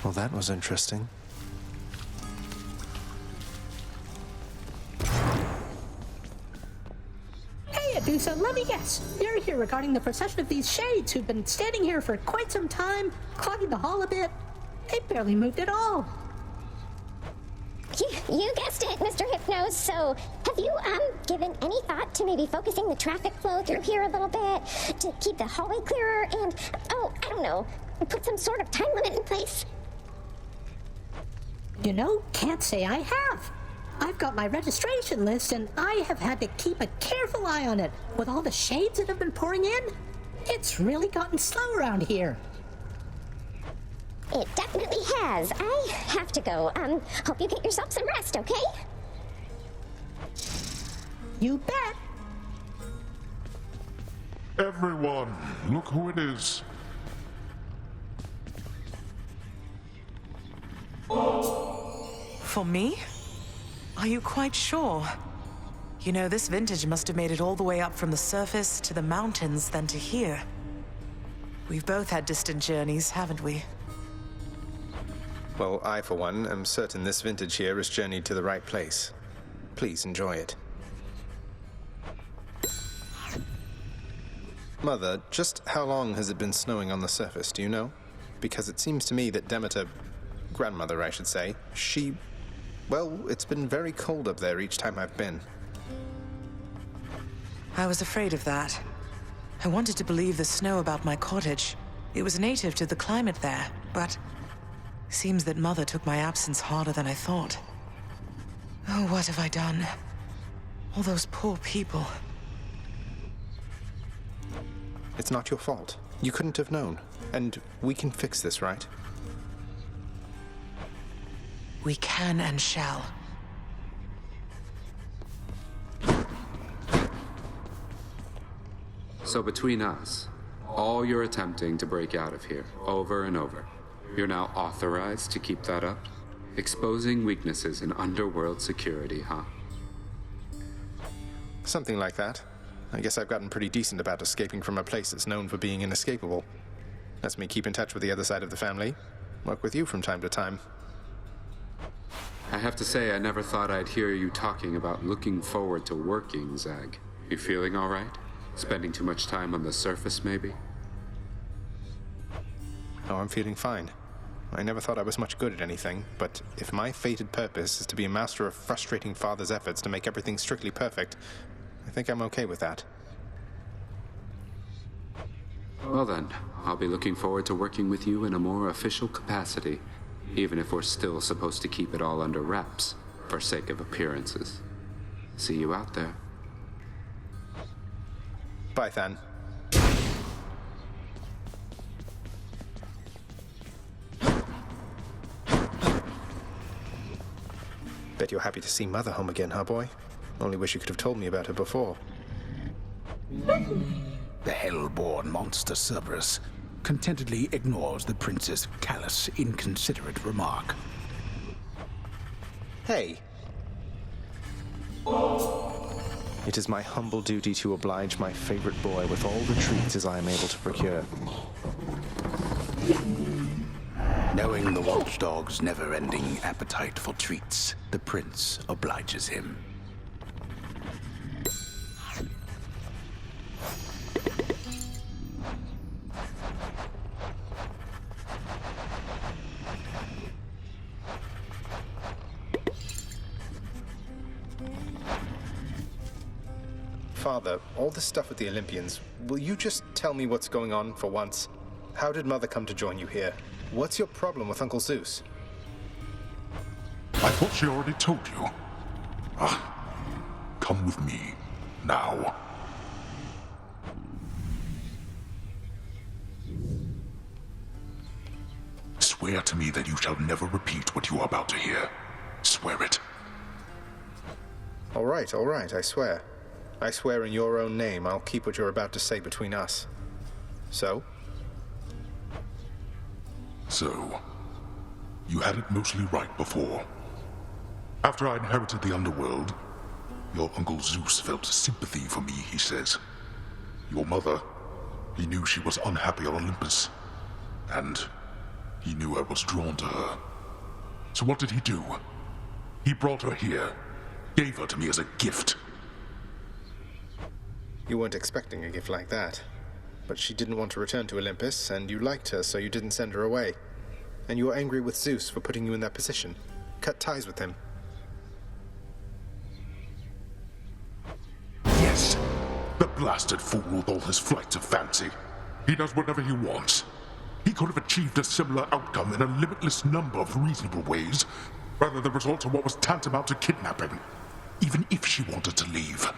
Well, that was interesting. Hey, Adusa, let me guess. You're here regarding the procession of these shades who've been standing here for quite some time, clogging the hall a bit. They barely moved at all. You guessed it, Mr. Hypnos. So, have you, given any thought to maybe focusing the traffic flow through here a little bit to keep the hallway clearer and, oh, I don't know, put some sort of time limit in place? You know, can't say I have. I've got my registration list and I have had to keep a careful eye on it. With all the shades that have been pouring in, it's really gotten slow around here. It definitely has. I have to go. Hope you get yourself some rest, okay? You bet. Everyone, look who it is. For me? Are you quite sure? You know, this vintage must have made it all the way up from the surface to the mountains, then to here. We've both had distant journeys, haven't we? Well, I, for one, am certain this vintage here has journeyed to the right place. Please enjoy it. Mother, just how long has it been snowing on the surface, do you know? Because it seems to me that Demeter, grandmother I should say, well, it's been very cold up there each time I've been. I was afraid of that. I wanted to believe the snow about my cottage. It was native to the climate there, but seems that Mother took my absence harder than I thought. Oh, what have I done? All those poor people. It's not your fault. You couldn't have known. And we can fix this, right? We can and shall. So between us, all you're attempting to break out of here, over and over, you're now authorized to keep that up? Exposing weaknesses in underworld security, huh? Something like that. I guess I've gotten pretty decent about escaping from a place that's known for being inescapable. Lets me keep in touch with the other side of the family. Work with you from time to time. I have to say, I never thought I'd hear you talking about looking forward to working, Zag. You feeling all right? Spending too much time on the surface, maybe? Oh, I'm feeling fine. I never thought I was much good at anything, but if my fated purpose is to be a master of frustrating father's efforts to make everything strictly perfect, I think I'm okay with that. Well then, I'll be looking forward to working with you in a more official capacity, even if we're still supposed to keep it all under wraps, for sake of appearances. See you out there. Bye, Than. Bet you're happy to see Mother home again, huh, boy? Only wish you could have told me about her before. The hell-born monster Cerberus contentedly ignores the prince's callous, inconsiderate remark. Hey! It is my humble duty to oblige my favorite boy with all the treats as I am able to procure. Knowing the watchdog's never-ending appetite for treats, the prince obliges him. Father, all this stuff with the Olympians, will you just tell me what's going on for once? How did Mother come to join you here? What's your problem with Uncle Zeus? I thought she already told you. Come with me, now. Swear to me that you shall never repeat what you are about to hear. Swear it. All right, I swear. I swear in your own name I'll keep what you're about to say between us. So? So, you had it mostly right before. After I inherited the underworld, your Uncle Zeus felt sympathy for me, he says. Your mother, he knew she was unhappy on Olympus. And He knew I was drawn to her. So what did he do? He brought her here, gave her to me as a gift. You weren't expecting a gift like that. But she didn't want to return to Olympus, and you liked her, so you didn't send her away. And you were angry with Zeus for putting you in that position. Cut ties with him. Yes. The blasted fool with all his flights of fancy. He does whatever he wants. He could have achieved a similar outcome in a limitless number of reasonable ways, rather than resort to what was tantamount to kidnapping, even if she wanted to leave.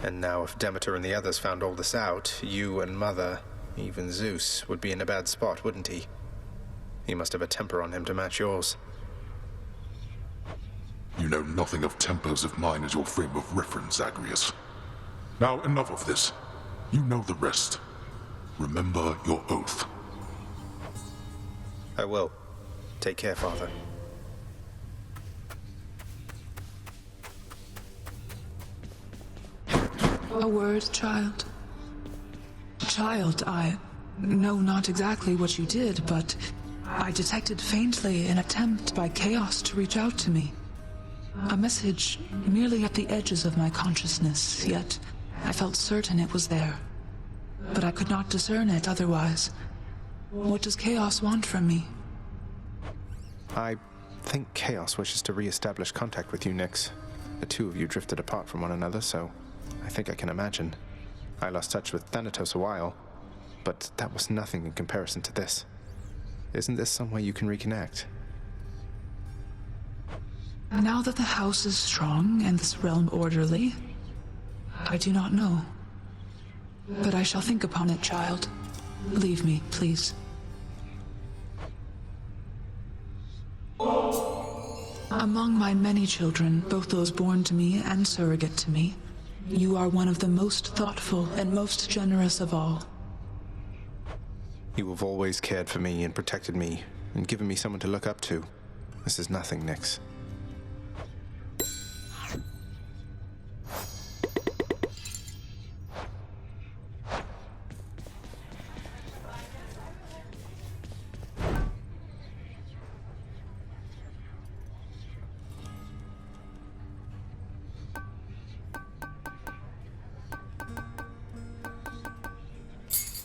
And now if Demeter and the others found all this out, you and Mother, even Zeus, would be in a bad spot, wouldn't he? He must have a temper on him to match yours. You know nothing of tempers of mine as your frame of reference, Zagreus. Now enough of this. You know the rest. Remember your oath. I will. Take care, Father. A word, child? Child, I know not exactly what you did, but I detected faintly an attempt by Chaos to reach out to me. A message merely at the edges of my consciousness, yet I felt certain it was there. But I could not discern it otherwise. What does Chaos want from me? I think Chaos wishes to re-establish contact with you, Nyx. The two of you drifted apart from one another, so I think I can imagine. I lost touch with Thanatos a while, but that was nothing in comparison to this. Isn't this some way you can reconnect? Now that the house is strong and this realm orderly, I do not know. But I shall think upon it, child. Leave me, please. Among my many children, both those born to me and surrogate to me, you are one of the most thoughtful and most generous of all. You have always cared for me and protected me, and given me someone to look up to. This is nothing, Nyx.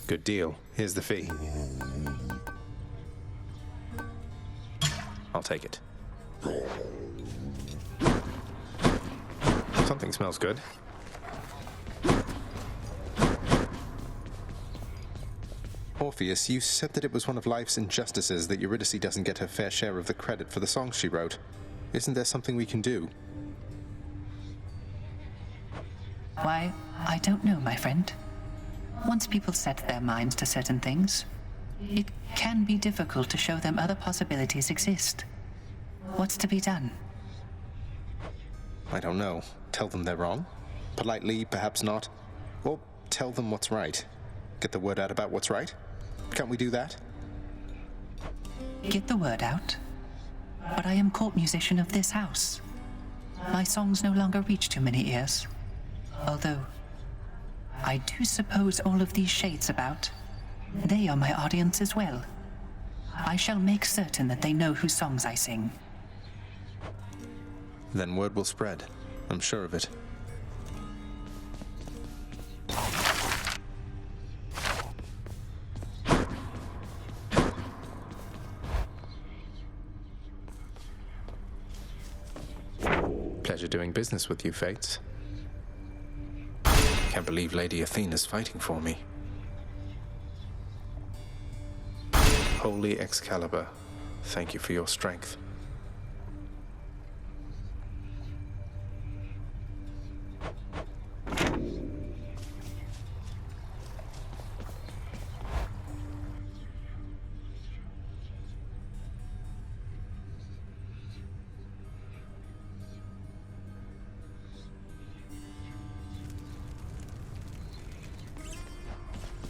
Good deal. Here's the fee. I'll take it. Something smells good. Orpheus, you said that it was one of life's injustices that Eurydice doesn't get her fair share of the credit for the songs she wrote. Isn't there something we can do? Why, I don't know, my friend. Once people set their minds to certain things, it can be difficult to show them other possibilities exist. What's to be done? I don't know. Tell them they're wrong? Politely, perhaps not. Or tell them what's right. Get the word out about what's right? Can't we do that? Get the word out? But I am court musician of this house. My songs no longer reach too many ears. Although, I do suppose all of these shades about, they are my audience as well. I shall make certain that they know whose songs I sing. Then word will spread. I'm sure of it. Pleasure doing business with you, Fates. Can't believe Lady Athena's fighting for me. Holy Excalibur, thank you for your strength.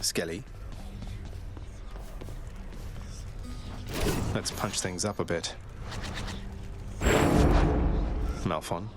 Skelly. Let's punch things up a bit. Malphon.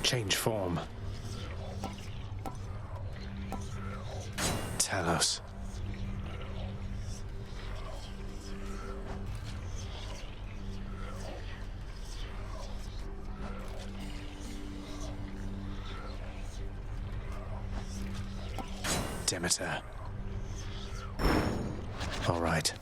Change form. Talos. Demeter. All right.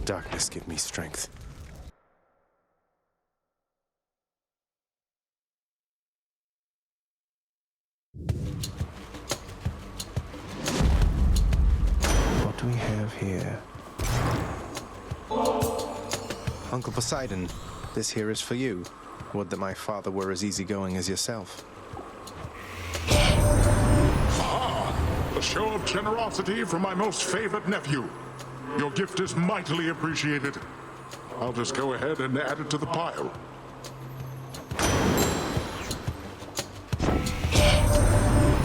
Darkness, give me strength. What do we have here? Uncle Poseidon, this here is for you. Would that my father were as easygoing as yourself. Ah, a show of generosity from my most favored nephew. Your gift is mightily appreciated. I'll just go ahead and add it to the pile.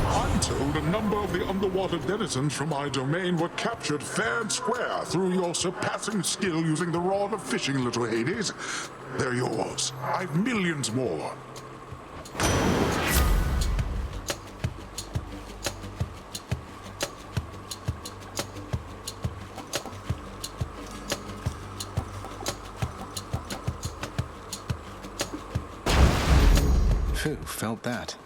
I'm told a number of the underwater denizens from my domain were captured fair and square through your surpassing skill using the rod of fishing, little Hades. They're yours. I've millions more. Who felt that?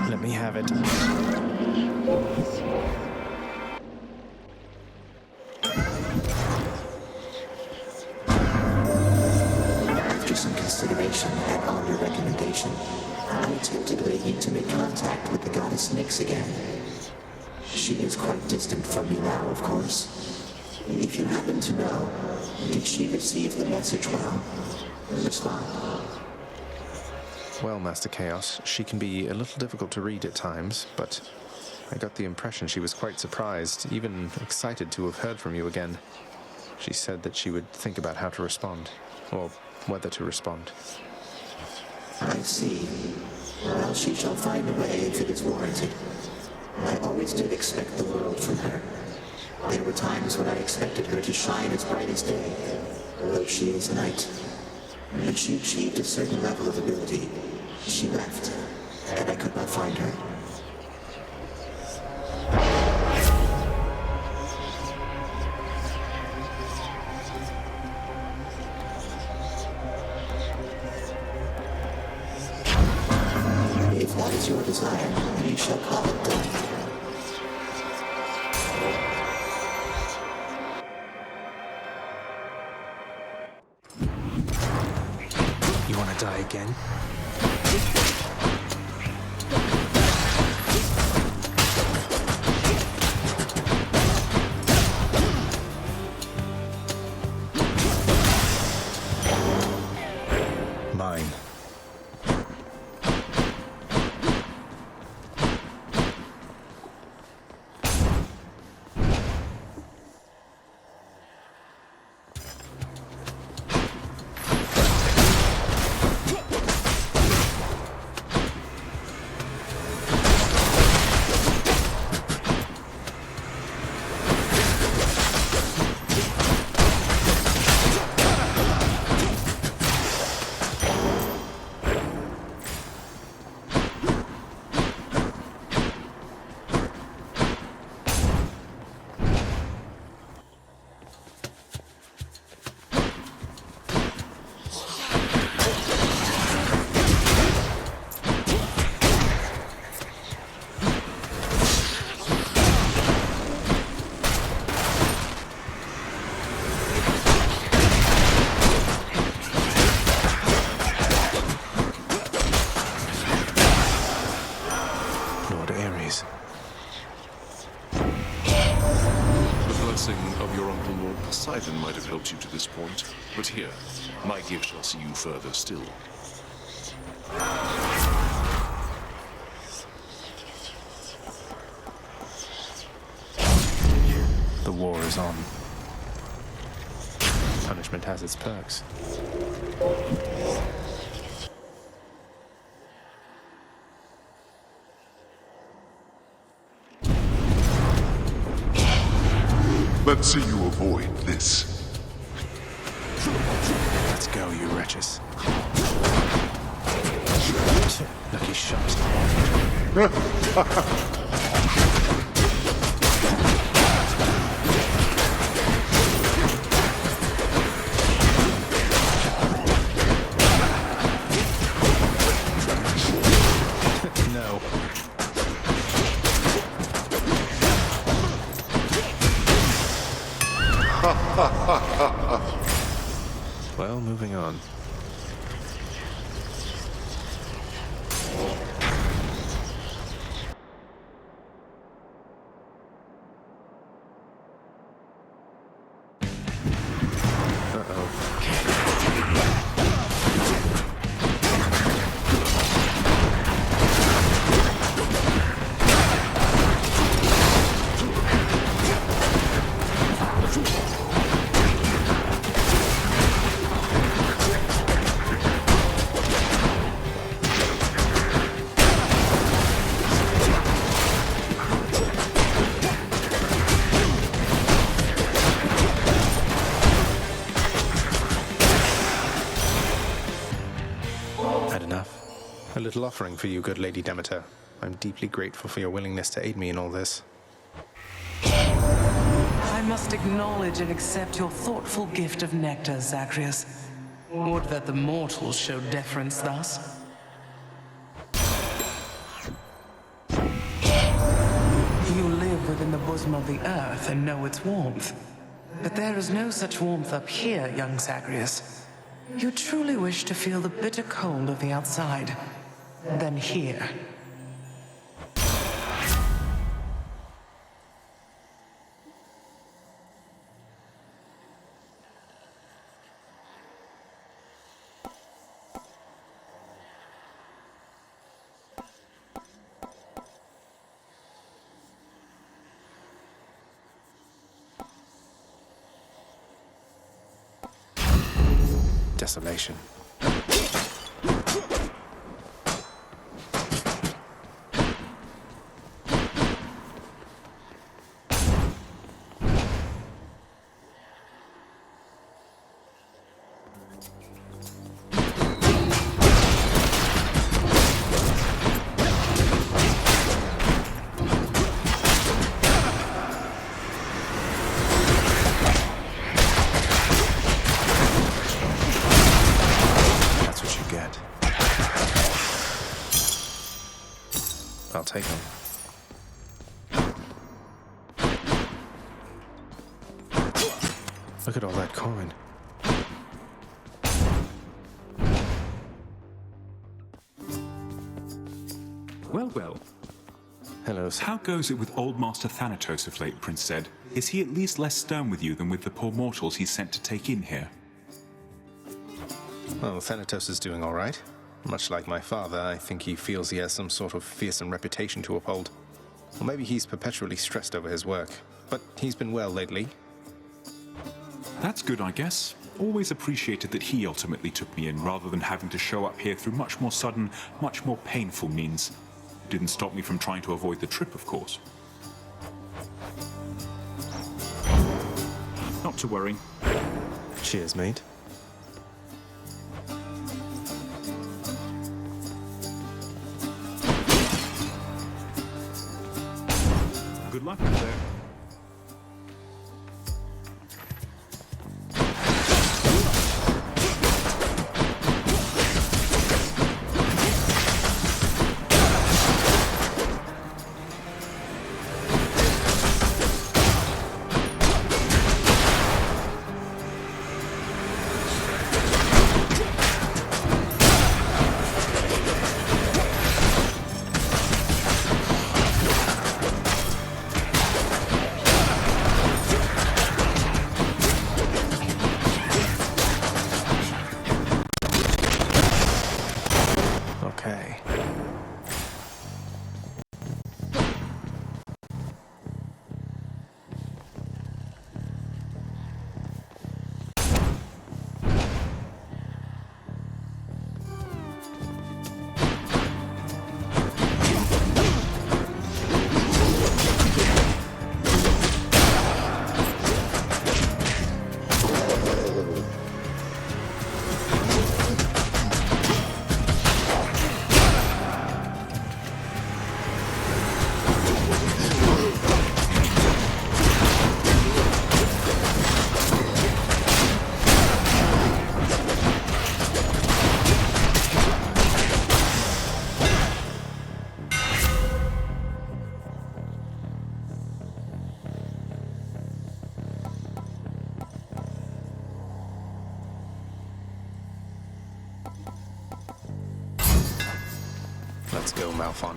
Let me have it. After some consideration and on your recommendation, I attempted waiting to make contact with the goddess Nyx again. She is quite distant from you now, of course. If you happen to know, did she receive the message well? Respond. Well, Master Chaos, she can be a little difficult to read at times, but I got the impression she was quite surprised, even excited to have heard from you again. She said that she would think about how to respond, or whether to respond. I see. Well, she shall find a way if it is warranted. I always did expect the world from her. There were times when I expected her to shine as bright as day, though she is a knight. When she achieved a certain level of ability, she left, and I could not find her. If that is your desire, you shall call it done. You want to die again? blessing of your uncle Lord Poseidon might have helped you to this point. But here, my gift shall see you further still. The war is on. Punishment has its perks. Let's see you avoid this. Let's go, you wretches. Lucky shot. No. Well, moving on. A little offering for you, good Lady Demeter. I'm deeply grateful for your willingness to aid me in all this. I must acknowledge and accept your thoughtful gift of nectar, Zagreus. Would that the mortals showed deference thus. You live within the bosom of the earth and know its warmth. But there is no such warmth up here, young Zagreus. You truly wish to feel the bitter cold of the outside. Then here. Desolation. I'll take them. Look at all that coin. Well, well. Hello, sir. How goes it with old Master Thanatos of late, Prince Zed? Is he at least less stern with you than with the poor mortals he's sent to take in here? Well, Thanatos is doing all right. Much like my father, I think he feels he has some sort of fearsome reputation to uphold. Or maybe he's perpetually stressed over his work. But he's been well lately. That's good, I guess. Always appreciated that he ultimately took me in, rather than having to show up here through much more sudden, much more painful means. Didn't stop me from trying to avoid the trip, of course. Not to worry. Cheers, mate. Good luck out there. go, Malphon.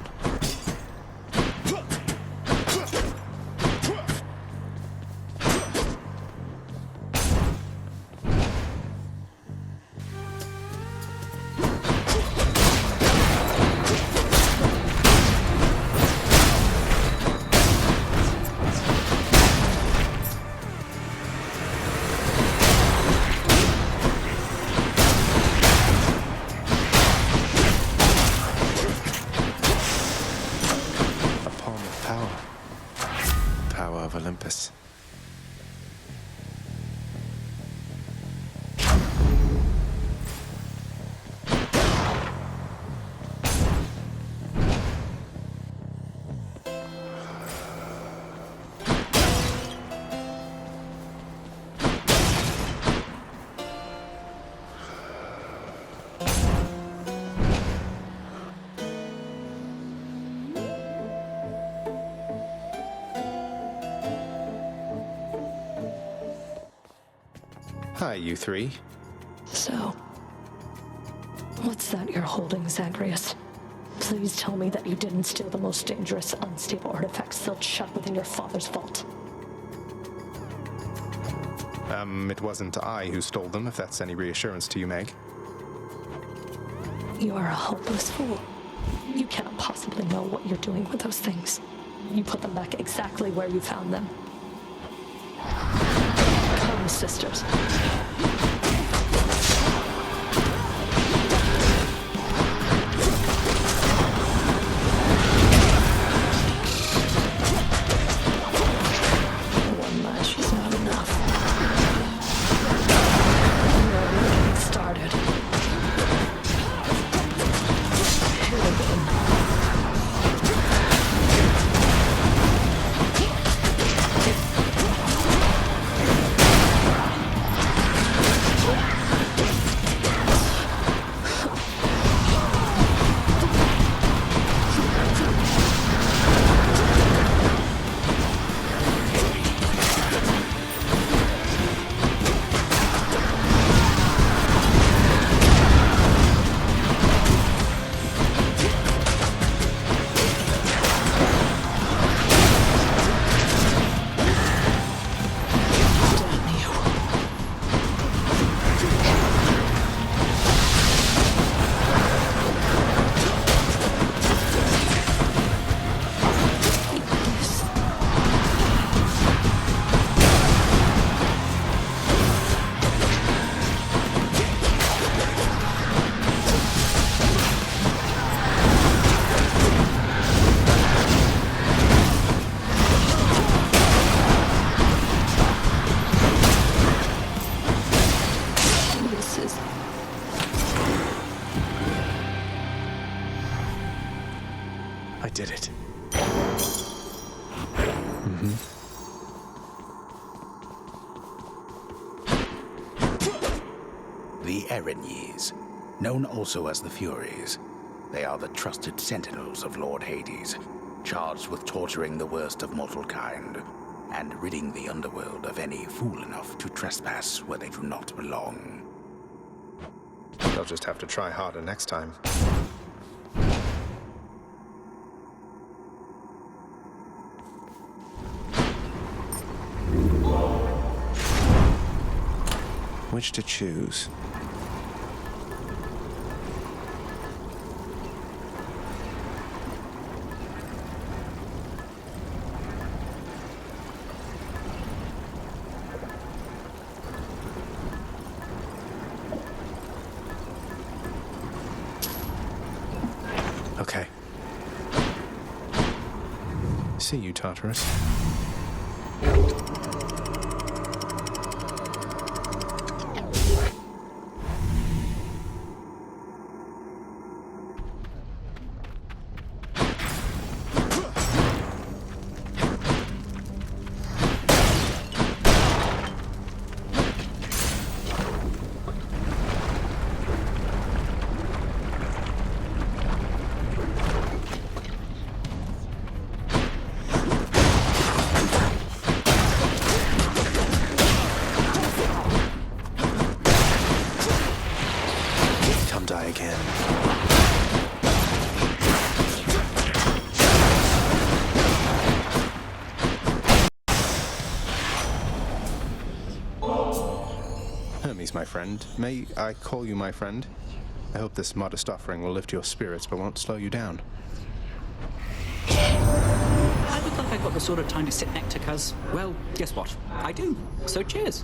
Of Olympus. Hi, you three. So, what's that you're holding, Zagreus? Please tell me that you didn't steal the most dangerous, unstable artifact sealed shut within your father's vault. It wasn't I who stole them, if that's any reassurance to you, Meg. You are a hopeless fool. You cannot possibly know what you're doing with those things. You put them back exactly where you found them. Come, sisters. One lash is not enough. We are really getting started. Here we go. I did it. The Erenyes, known also as the Furies. They are the trusted sentinels of Lord Hades, charged with torturing the worst of mortal kind, and ridding the underworld of any fool enough to trespass where they do not belong. They'll just have to try harder next time. Which to choose? Okay. See you, Tartarus. Erenyes, my friend. May I call you my friend? I hope this modest offering will lift your spirits but won't slow you down. I look like I got the sort of time to sit nectar, cuz, well, guess what? I do. So cheers.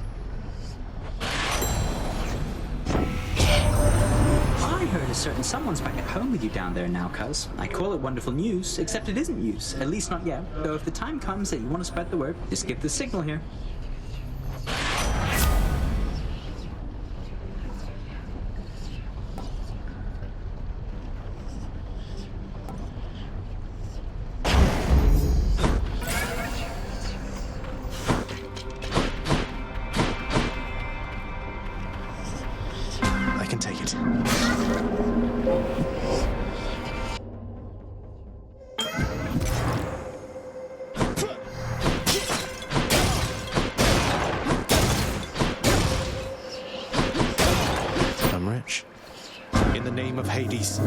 I heard a certain someone's back at home with you down there now, cuz. I call it wonderful news, except it isn't news. At least not yet. Though if the time comes that you want to spread the word, just give the signal here. I can take it. I'm rich. In the name of Hades.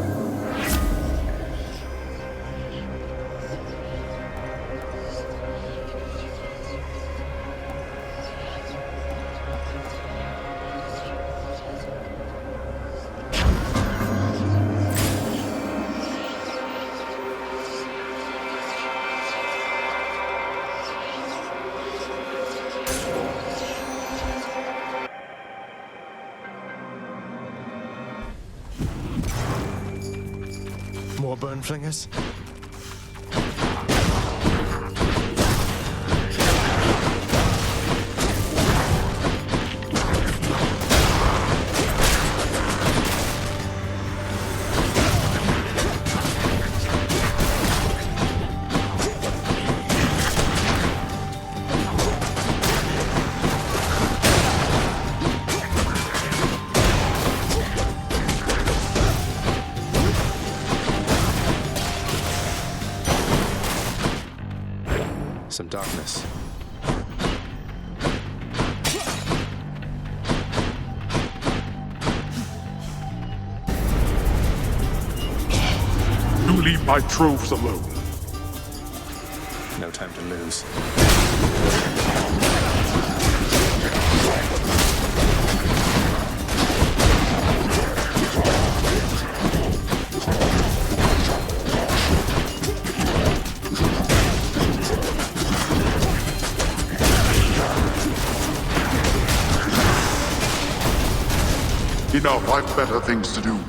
More burn flingers? Some darkness. You leave my troves alone. No time to lose. Enough, I've better things to do.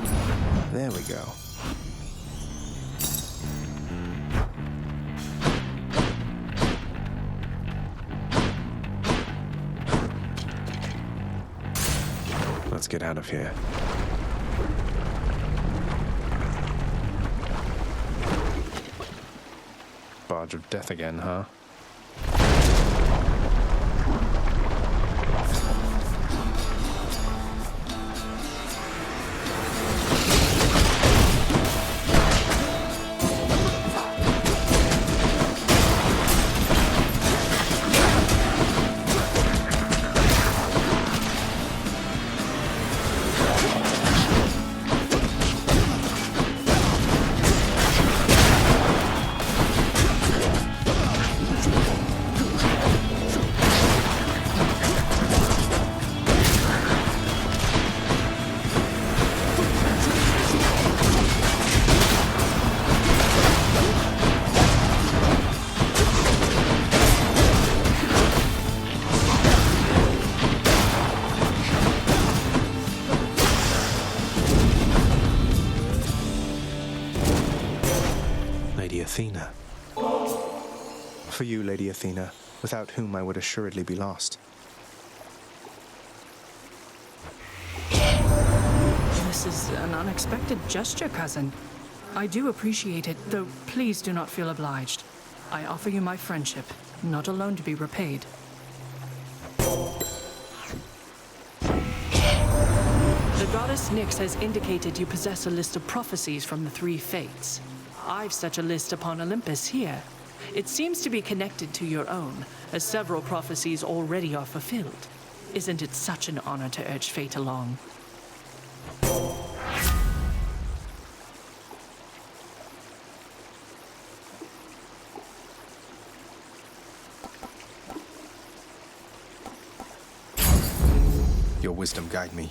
There we go. Let's get out of here. Barge of death again, huh? Lady Athena. For you, Lady Athena, without whom I would assuredly be lost. This is an unexpected gesture, cousin. I do appreciate it, though please do not feel obliged. I offer you my friendship, not alone to be repaid. The goddess Nyx has indicated you possess a list of prophecies from the three fates. I've such a list upon Olympus here. It seems to be connected to your own, as several prophecies already are fulfilled. Isn't it such an honor to urge fate along? Your wisdom guide me.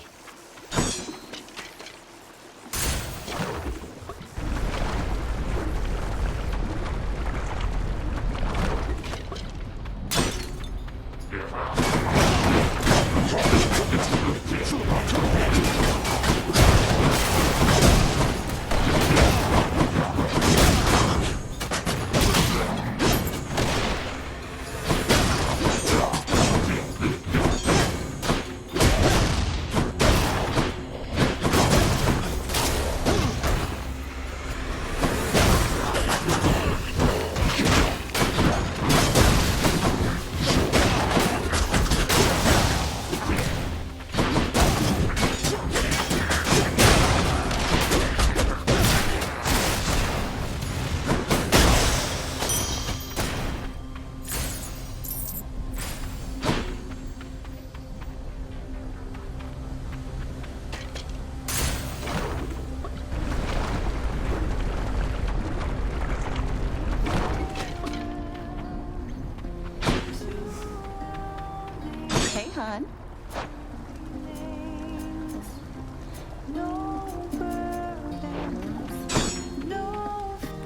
Hon.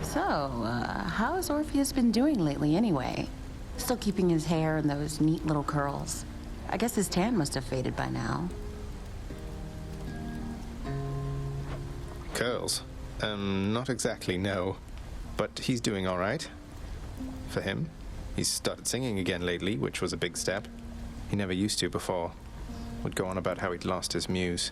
So, how's Orpheus been doing lately anyway? Still keeping his hair in those neat little curls. I guess his tan must have faded by now. Curls? Not exactly, no. But he's doing all right. For him. He's started singing again lately, which was a big step. He never used to before. Would go on about how he'd lost his muse.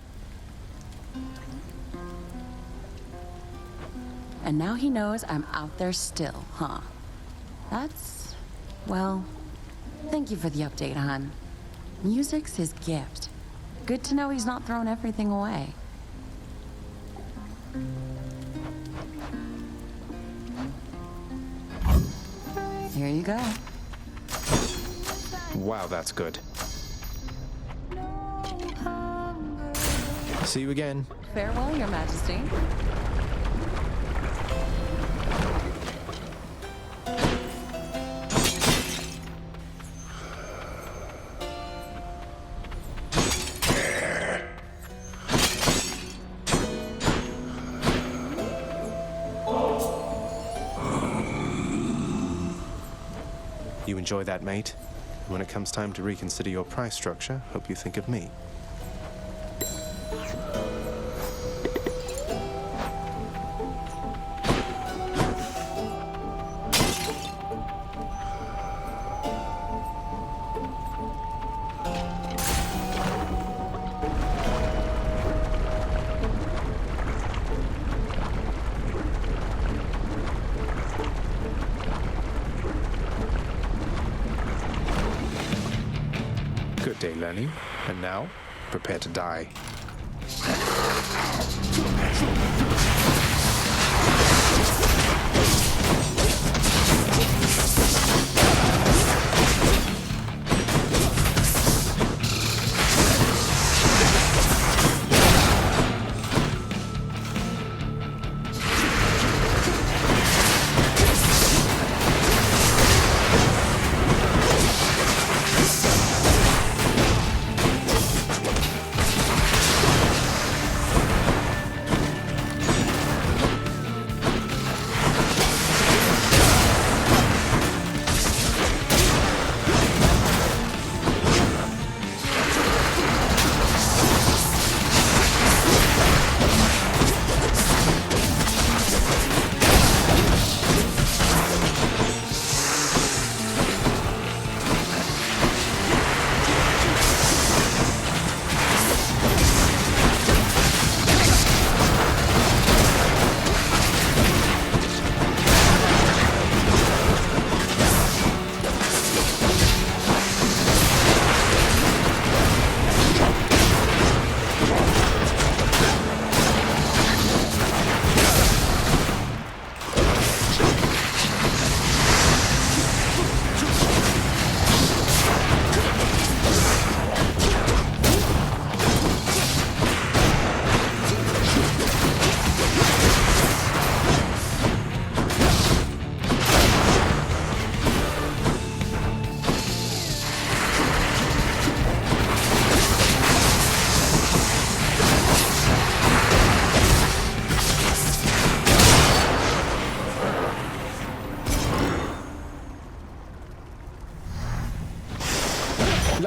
And now he knows I'm out there still, huh? That's... well, thank you for the update, hon. Music's his gift. Good to know he's not thrown everything away. Here you go. Wow, that's good. See you again. Farewell, Your Majesty. You enjoy that, mate? When it comes time to reconsider your price structure, hope you think of me. Good day, learning. And now, prepare to die.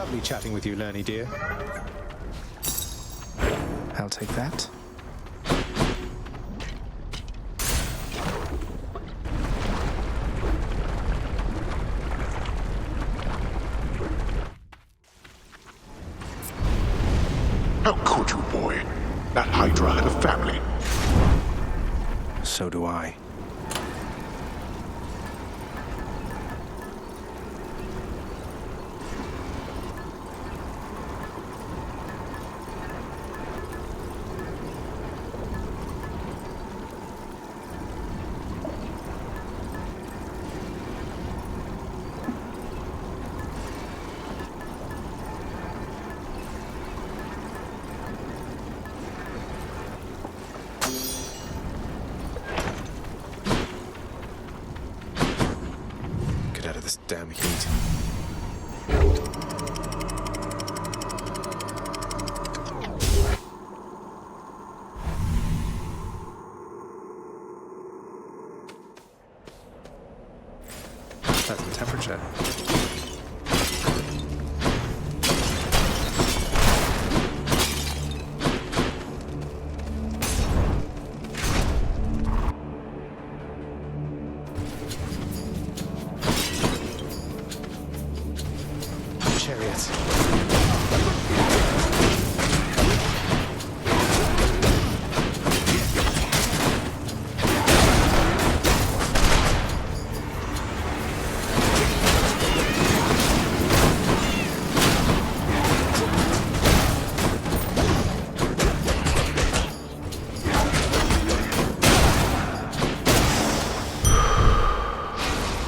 Lovely chatting with you, Lerny dear. I'll take that. How could you, boy? That Hydra had a family. So do I. This damn heat. That's the temperature.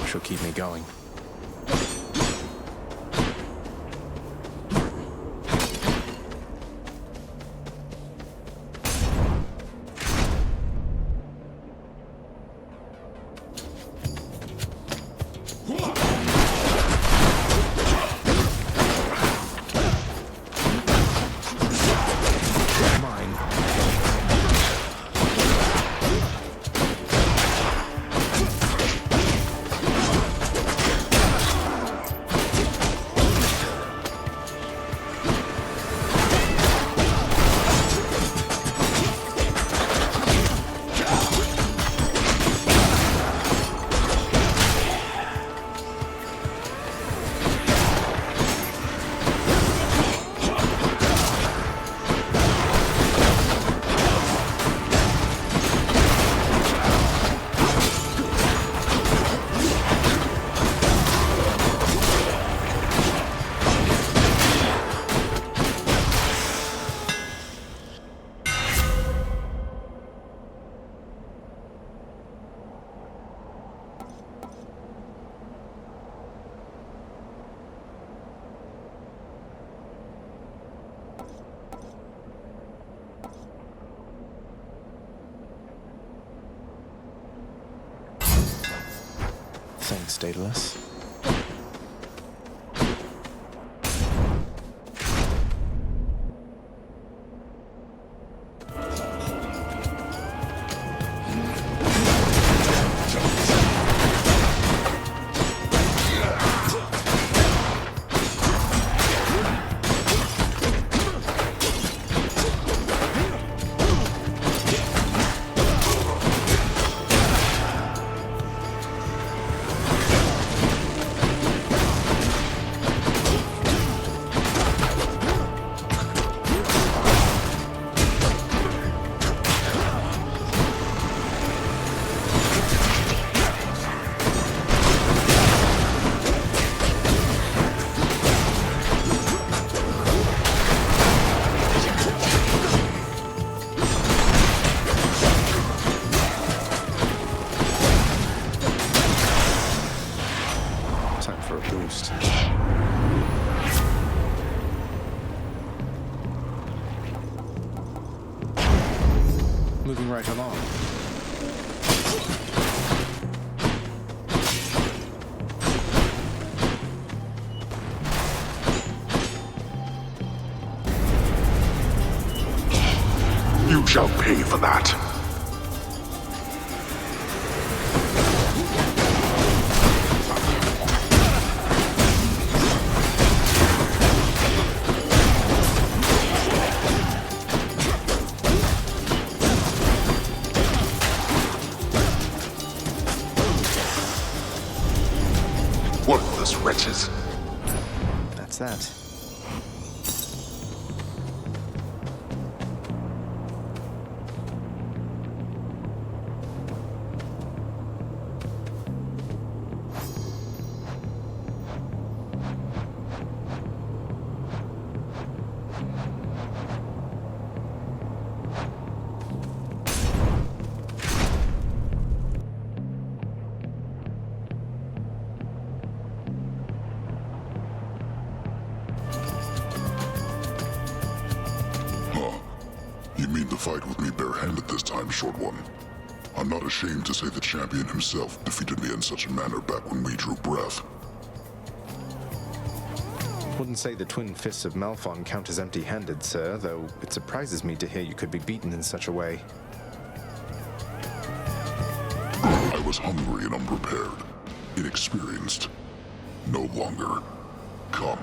She'll keep me going. Thanks, Daedalus. Moving right along. You shall pay for that. that? You mean to fight with me barehanded this time, short one? I'm not ashamed to say the champion himself defeated me in such a manner back when we drew breath. Wouldn't say the twin fists of Malphon count as empty-handed, sir, though it surprises me to hear you could be beaten in such a way. I was hungry and unprepared, inexperienced. No longer. Come.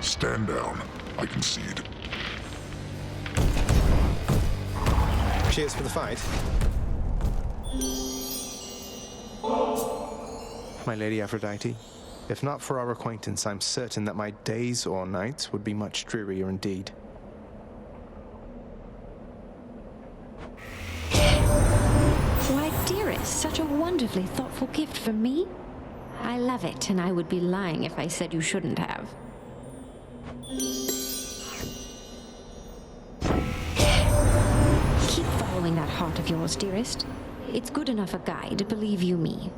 Stand down. I concede. Cheers for the fight. My Lady Aphrodite, if not for our acquaintance, I'm certain that my days or nights would be much drearier indeed. Why, dearest, such a wonderfully thoughtful gift from me. I love it, and I would be lying if I said you shouldn't have. Keep following that heart of yours, dearest. It's good enough a guide, believe you me.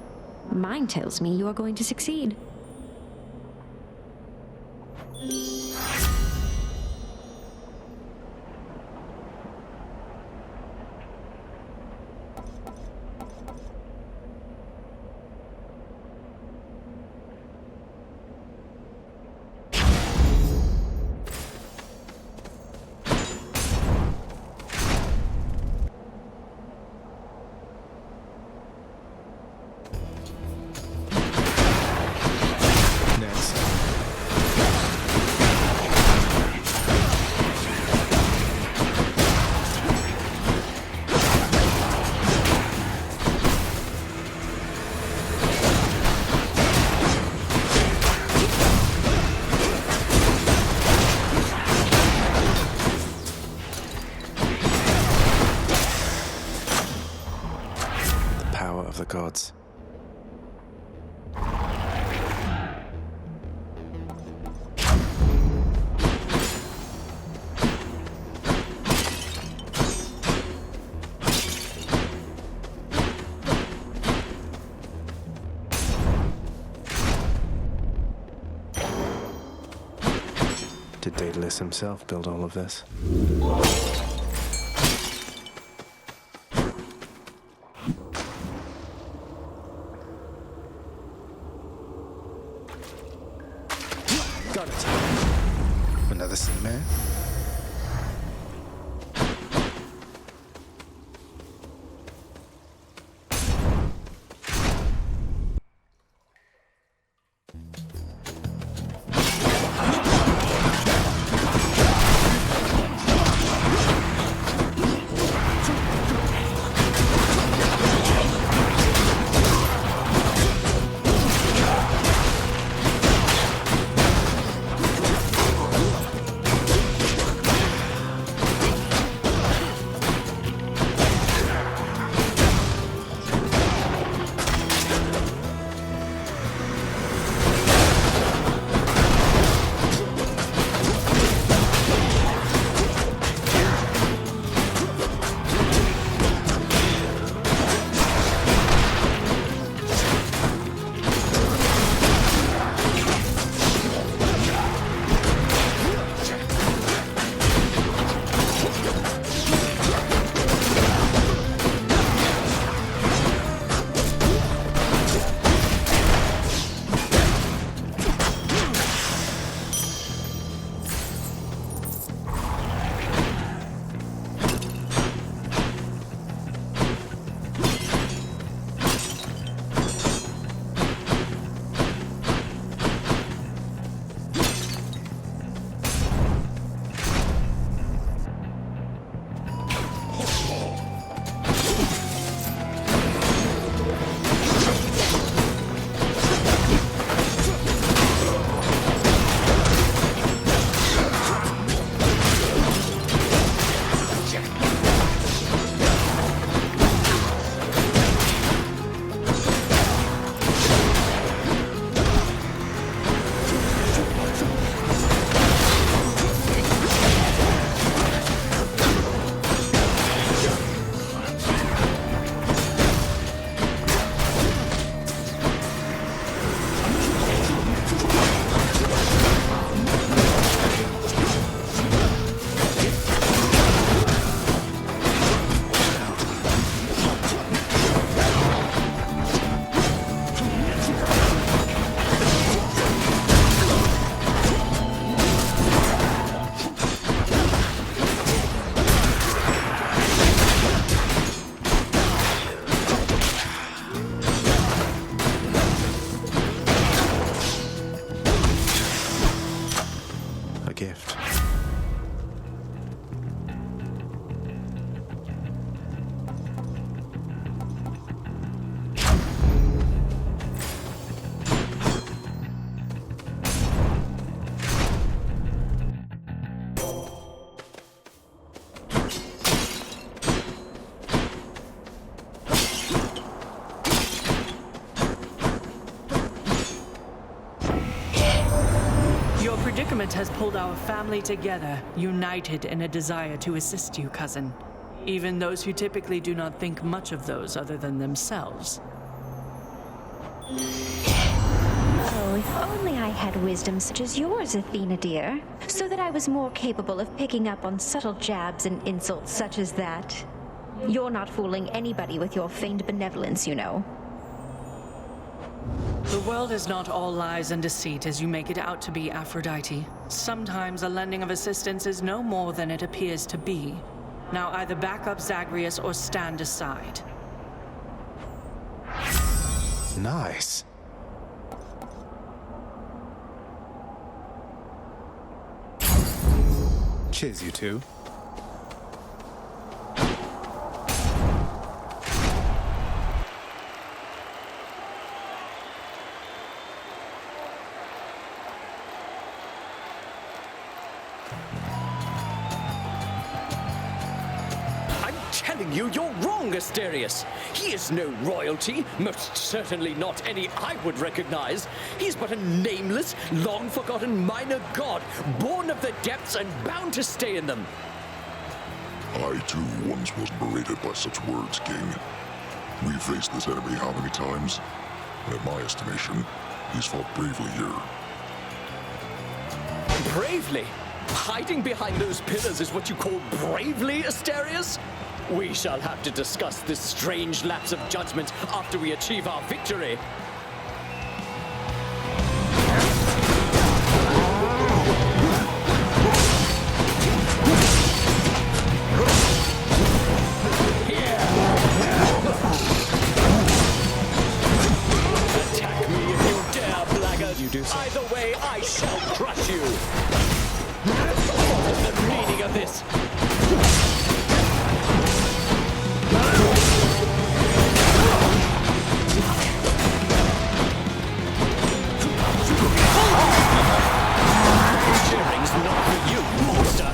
Mine tells me you are going to succeed. The gods. Did Daedalus himself build all of this? Got it. Another sea man. moment has pulled our family together, united in a desire to assist you, cousin. Even those who typically do not think much of those other than themselves. Oh, if only I had wisdom such as yours, Athena dear, so that I was more capable of picking up on subtle jabs and insults such as that. You're not fooling anybody with your feigned benevolence, you know. The world is not all lies and deceit as you make it out to be, Aphrodite. Sometimes a lending of assistance is no more than it appears to be. Now either back up Zagreus or stand aside. Nice. Cheers, you two. You're wrong, Asterius. He is no royalty, most certainly not any I would recognize. He's but a nameless, long-forgotten minor god, born of the depths and bound to stay in them. I, too, once was berated by such words, King. We've faced this enemy how many times? And in my estimation, he's fought bravely here. Bravely? Hiding behind those pillars is what you call bravely, Asterius? We shall have to discuss this strange lapse of judgment after we achieve our victory. Attack me if you dare, blackguard. You do so. Either way, I shall crush you. What is the meaning of this? Cheering's not for you, monster.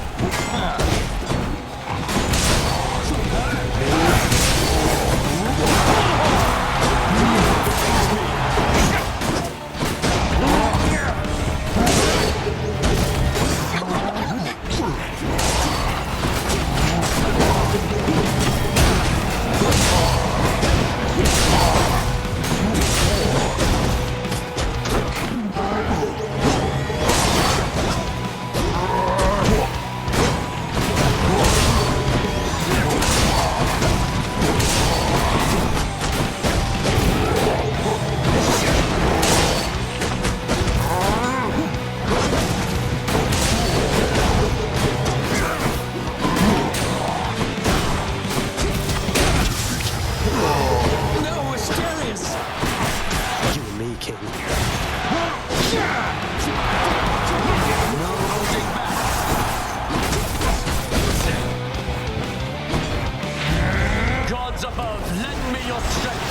Gods above, lend me your strength!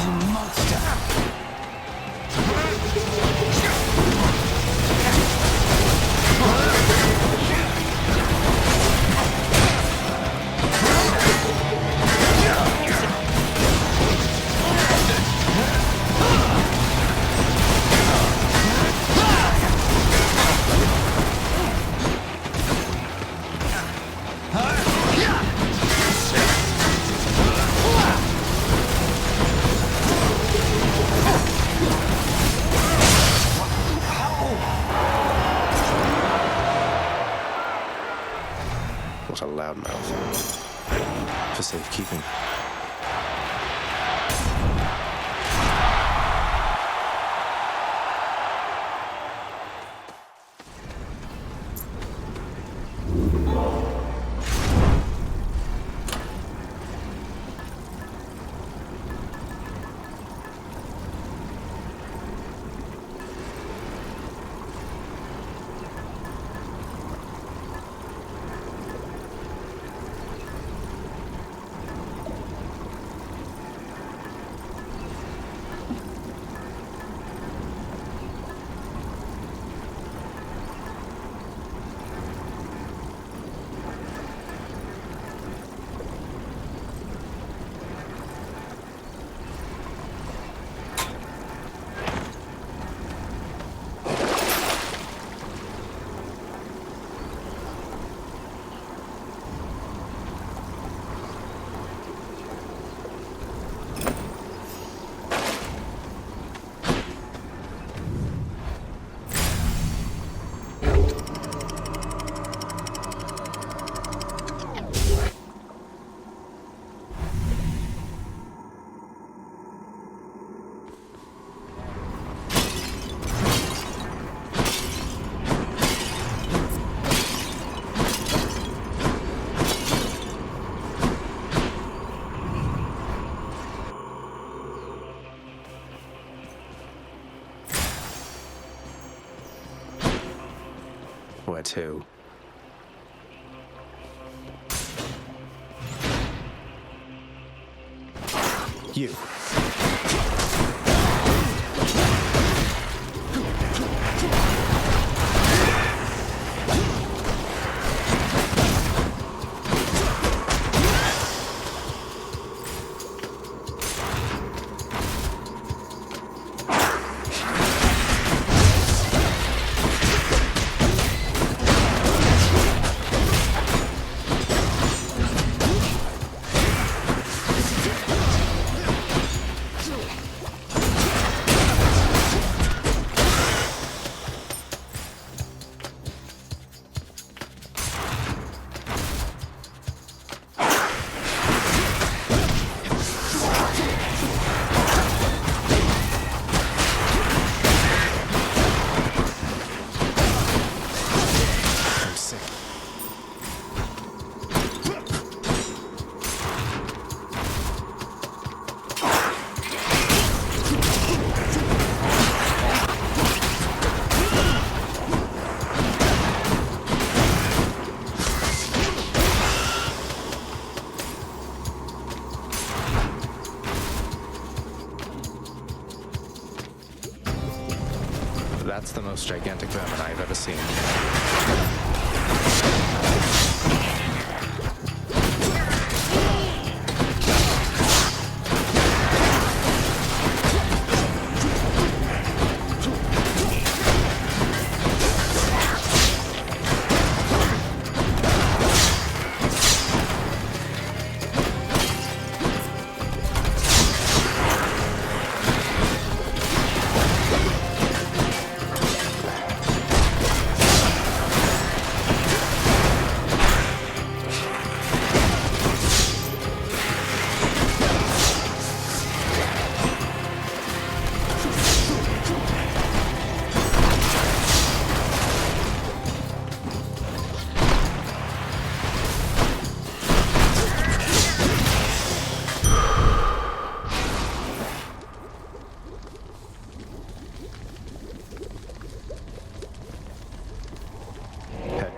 You monster! What a loudmouth. For safekeeping. nowhere to. You. That's the most gigantic vermin I've ever seen.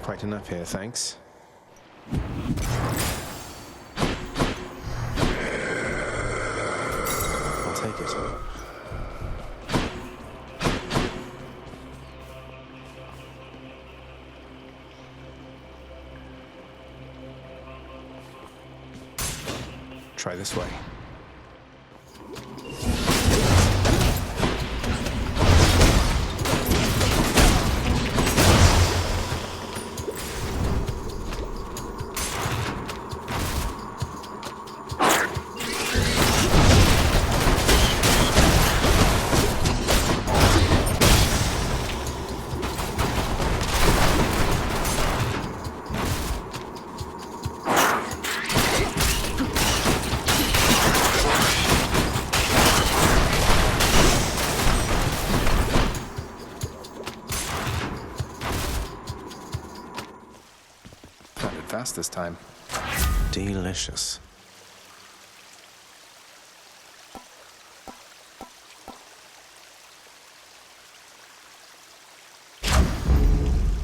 Quite enough here, thanks. I'll take it. Try this way. Fast this time. Delicious.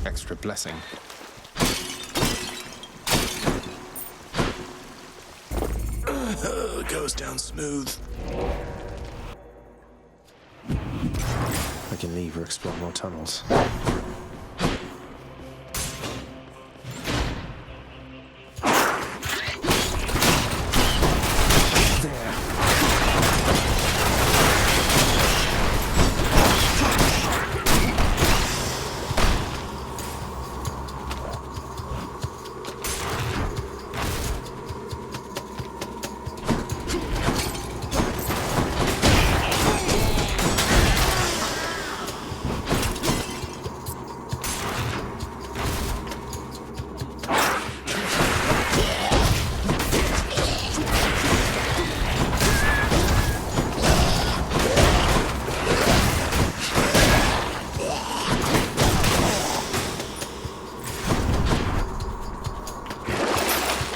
Extra blessing. Goes down smooth. I can leave or explore more tunnels.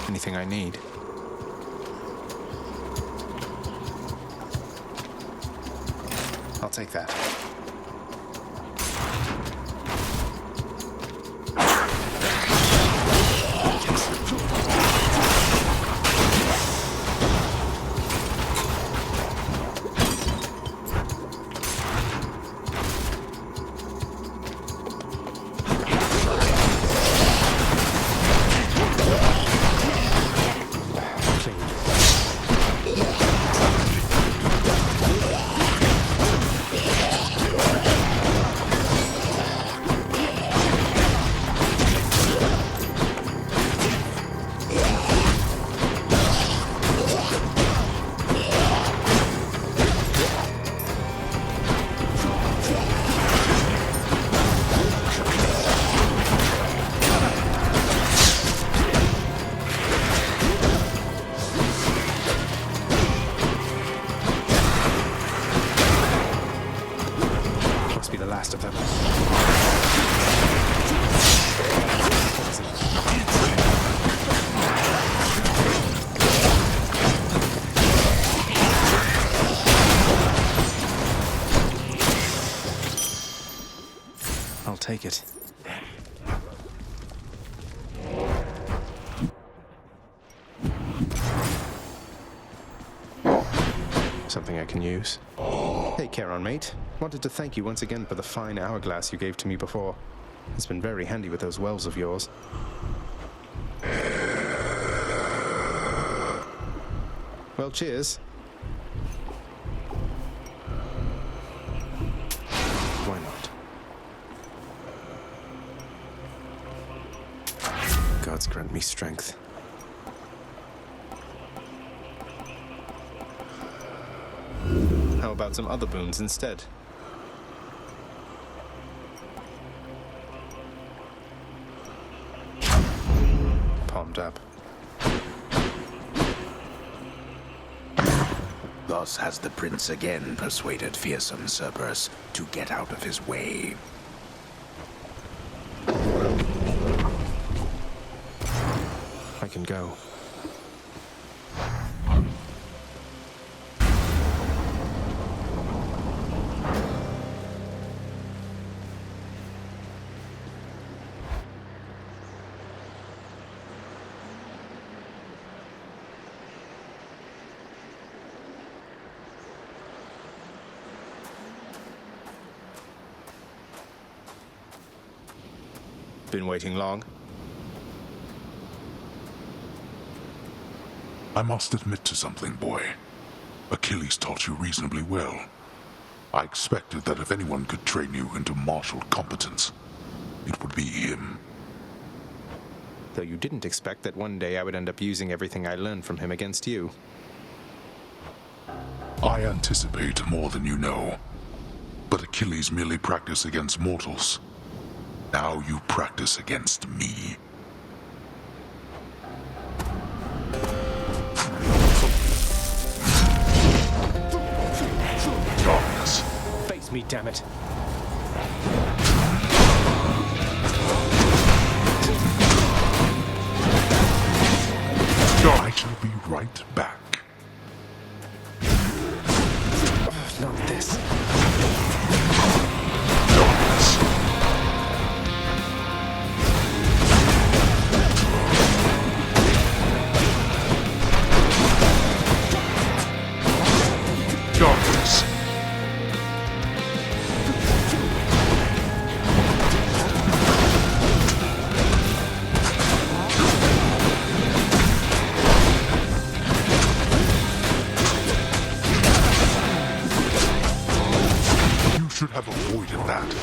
Anything I need. I'll take that. Must be the last of them. I'll take it. Something I can use. Hey, Charon, mate. Wanted to thank you once again for the fine hourglass you gave to me before. It's been very handy with those wells of yours. Well, cheers. Why not? Gods grant me strength. How about some other boons instead? Palmed up. Thus has the prince again persuaded fearsome Cerberus to get out of his way. I can go. Been waiting long? I must admit to something, boy. Achilles taught you reasonably well. I expected that if anyone could train you into martial competence, it would be him. Though you didn't expect that one day I would end up using everything I learned from him against you. I anticipate more than you know. But Achilles merely practiced against mortals. Now you practice against me. Darkness. Face me, damn it. I shall be right back. Not this. Darkness. You should have avoided that.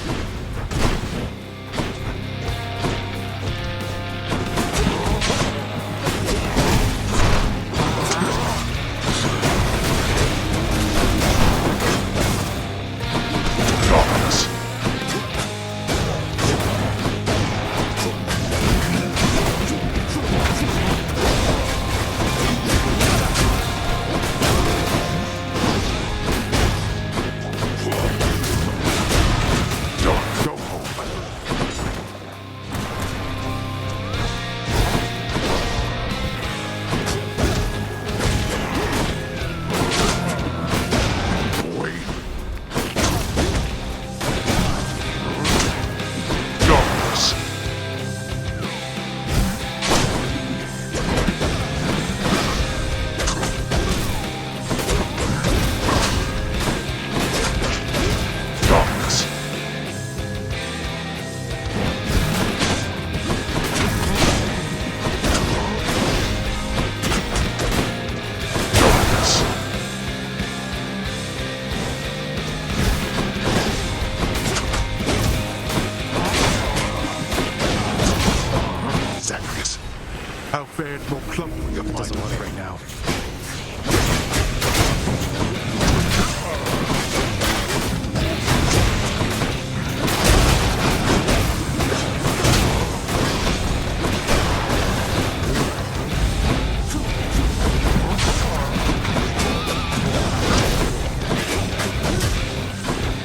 How fared your club with your Doesn't work right now.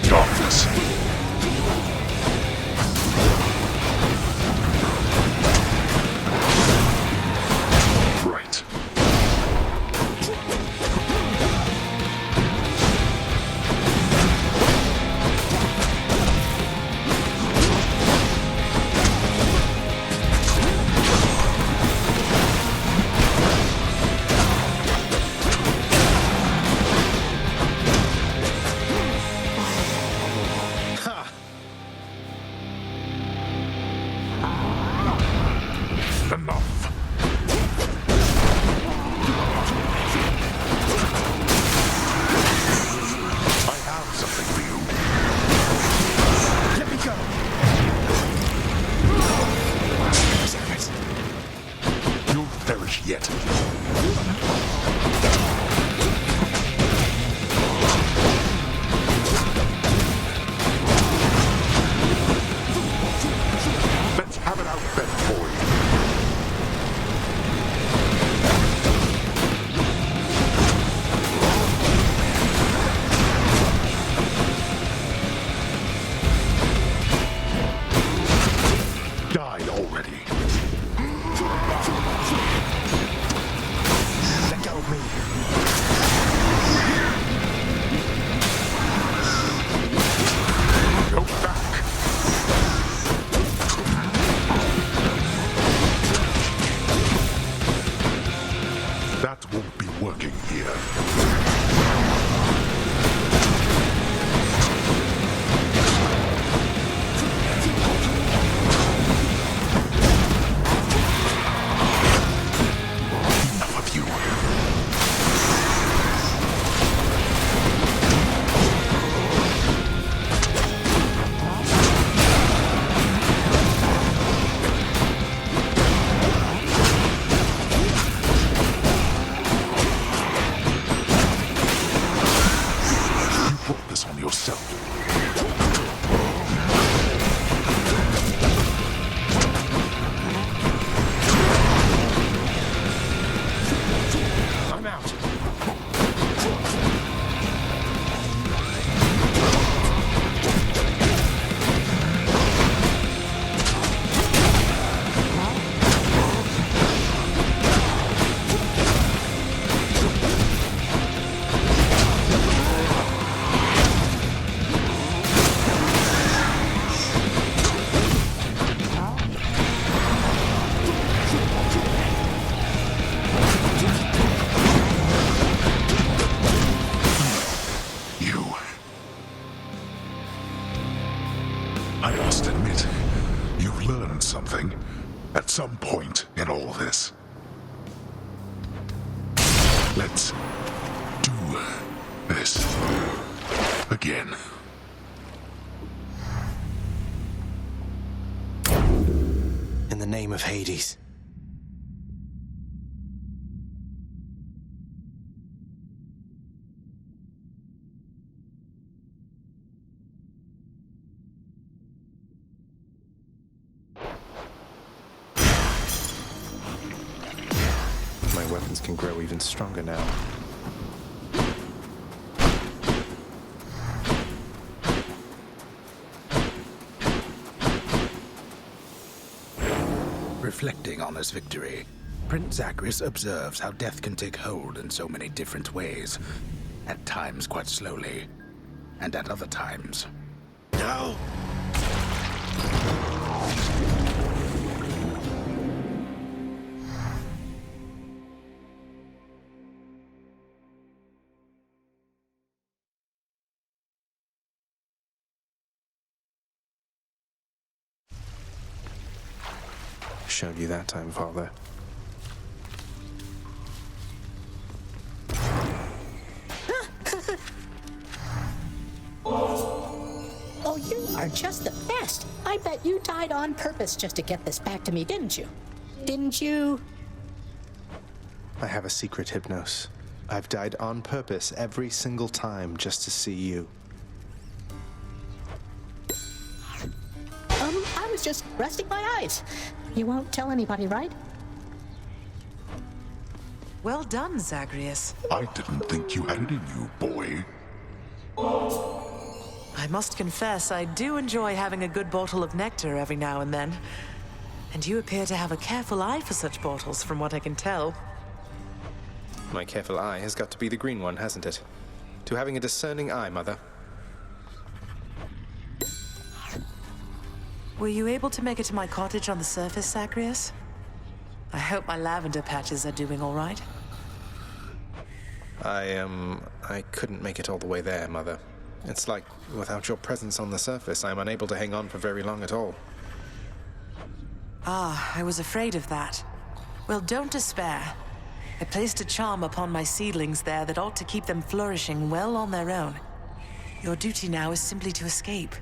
Darkness. I must admit, you've learned something at some point in all this. Let's do this again. In the name of Hades. My weapons can grow even stronger now. Reflecting on his victory, Prince Zagreus observes how death can take hold in so many different ways. At times quite slowly, and at other times... No! Showed you that time, Father. Oh, you are just the best. I bet you died on purpose just to get this back to me, didn't you? Didn't you? I have a secret, Hypnos. I've died on purpose every single time just to see you. I was just resting my eyes. You won't tell anybody, right? Well done, Zagreus. I didn't think you had it in you, boy. I must confess, I do enjoy having a good bottle of nectar every now and then. And you appear to have a careful eye for such bottles, from what I can tell. My careful eye has got to be the green one, hasn't it? To having a discerning eye, Mother. Were you able to make it to my cottage on the surface, Zagreus? I hope my lavender patches are doing all right. I couldn't make it all the way there, Mother. It's like, without your presence on the surface, I'm unable to hang on for very long at all. Ah, I was afraid of that. Well, don't despair. I placed a charm upon my seedlings there that ought to keep them flourishing well on their own. Your duty now is simply to escape.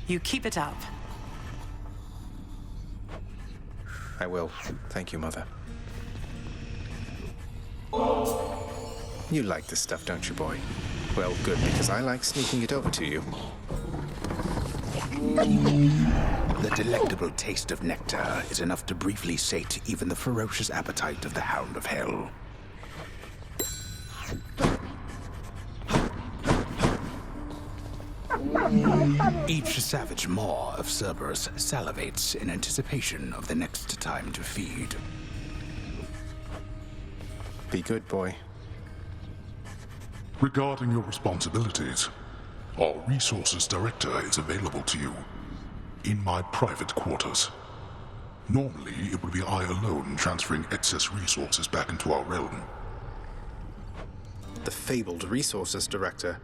You keep it up. I will. Thank you, Mother. You like this stuff, don't you, boy? Well, good, because I like sneaking it over to you. The delectable taste of nectar is enough to briefly sate even the ferocious appetite of the Hound of Hell. Each savage maw of Cerberus salivates in anticipation of the next time to feed. Be good, boy. Regarding your responsibilities, our resources director is available to you in my private quarters. Normally, it would be I alone transferring excess resources back into our realm. The fabled resources director.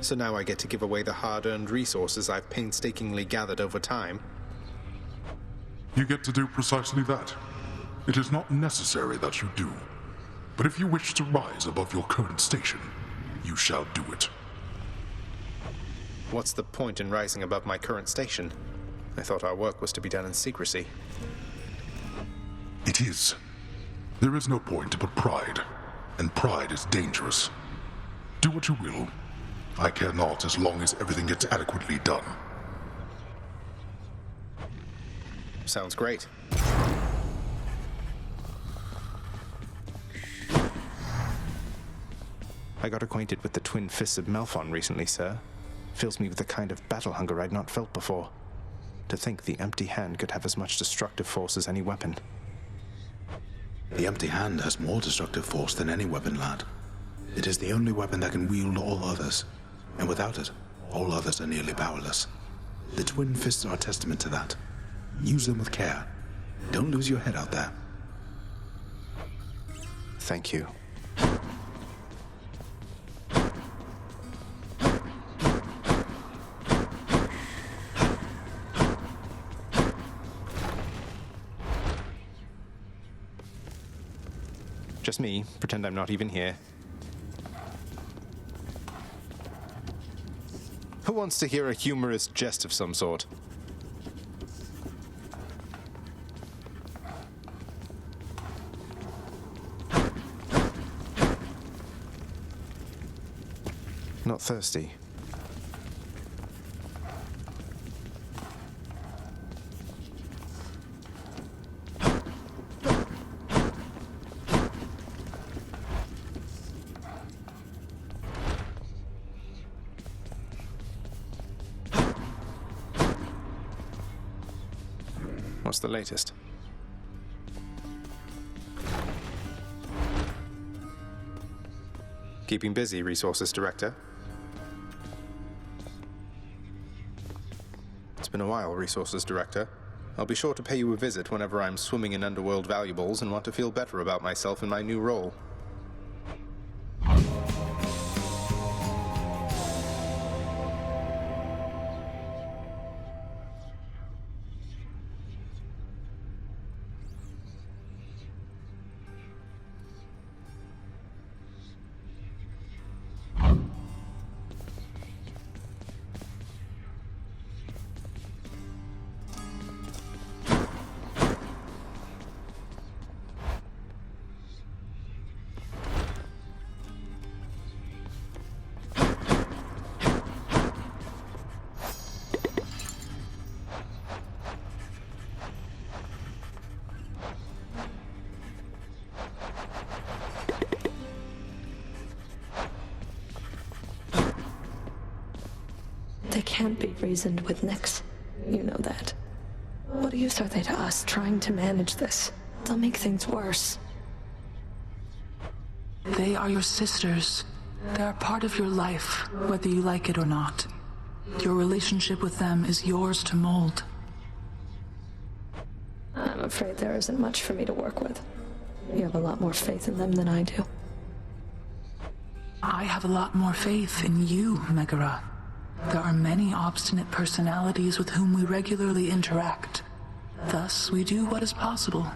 So now I get to give away the hard-earned resources I've painstakingly gathered over time. You get to do precisely that. It is not necessary that you do. But if you wish to rise above your current station, you shall do it. What's the point in rising above my current station? I thought our work was to be done in secrecy. It is. There is no point but pride, and pride is dangerous. Do what you will. I care not as long as everything gets adequately done. Sounds great. I got acquainted with the twin fists of Melphon recently, sir. Fills me with a kind of battle hunger I'd not felt before. To think the empty hand could have as much destructive force as any weapon. The empty hand has more destructive force than any weapon, lad. It is the only weapon that can wield all others. And without it, all others are nearly powerless. The twin fists are a testament to that. Use them with care. Don't lose your head out there. Thank you. Just me. Pretend I'm not even here. Who wants to hear a humorous jest of some sort? Not thirsty. What's the latest? Keeping busy, Resources Director. It's been a while, Resources Director. I'll be sure to pay you a visit whenever I'm swimming in underworld valuables and want to feel better about myself in my new role. They can't be reasoned with, Nyx. You know that. What use are they to us trying to manage this? They'll make things worse. They are your sisters. They are part of your life, whether you like it or not. Your relationship with them is yours to mold. I'm afraid there isn't much for me to work with. You have a lot more faith in them than I do. I have a lot more faith in you, Megara. There are many obstinate personalities with whom we regularly interact. Thus, we do what is possible.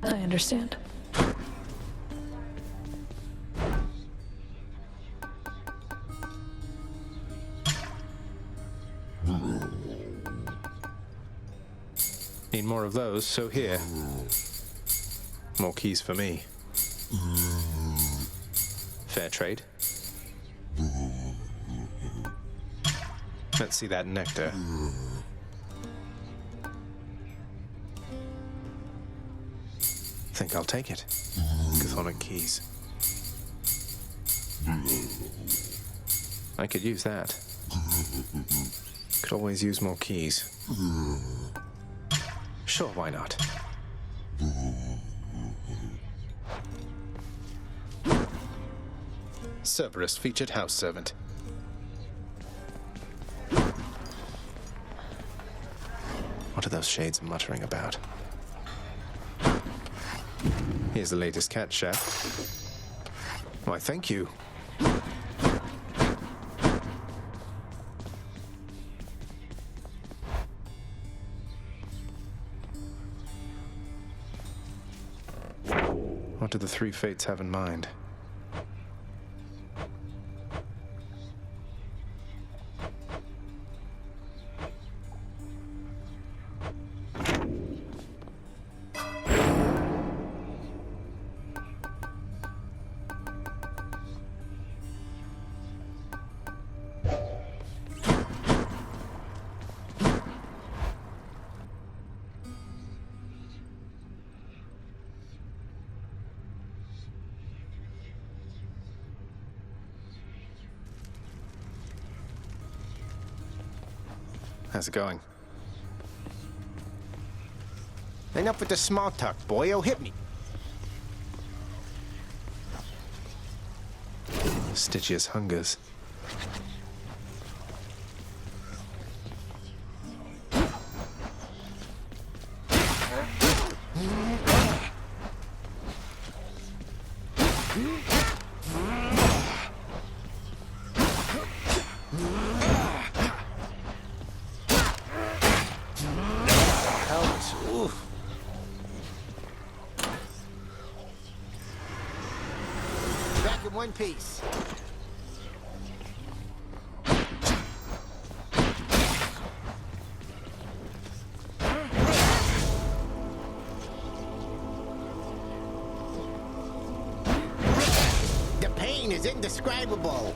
I understand. Need more of those, so here. More keys for me. Fair trade. Let's see that nectar. Think I'll take it. Chthonic keys. I could use that. Could always use more keys. Sure, why not? Cerberus featured house servant. What are those shades muttering about? Here's the latest cat, chef. Why, thank you. What do the three fates have in mind? How's it going? Enough with the small talk, boyo. Hit me. Stygius hungers. one piece. The pain is indescribable.